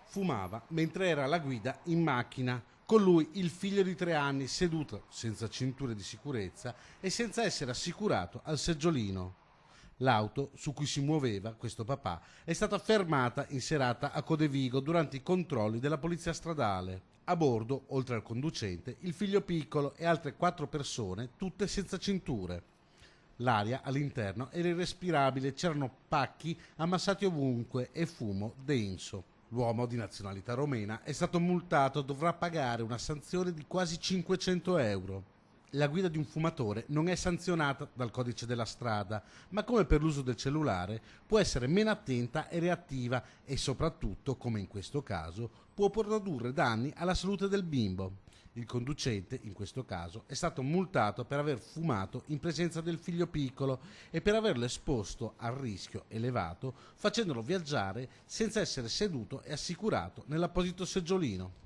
Fumava mentre era alla guida in macchina. Con lui il figlio di 3 anni seduto senza cinture di sicurezza e senza essere assicurato al seggiolino. L'auto su cui si muoveva questo papà è stata fermata in serata a Codevigo durante i controlli della polizia stradale. A bordo, oltre al conducente, il figlio piccolo e altre 4 persone, tutte senza cinture. L'aria all'interno era irrespirabile, c'erano pacchi ammassati ovunque e fumo denso. L'uomo di nazionalità romena è stato multato e dovrà pagare una sanzione di quasi 500 euro. La guida di un fumatore non è sanzionata dal codice della strada, ma come per l'uso del cellulare può essere meno attenta e reattiva e soprattutto, come in questo caso, può produrre danni alla salute del bimbo. Il conducente, in questo caso, è stato multato per aver fumato in presenza del figlio piccolo e per averlo esposto al rischio elevato, facendolo viaggiare senza essere seduto e assicurato nell'apposito seggiolino.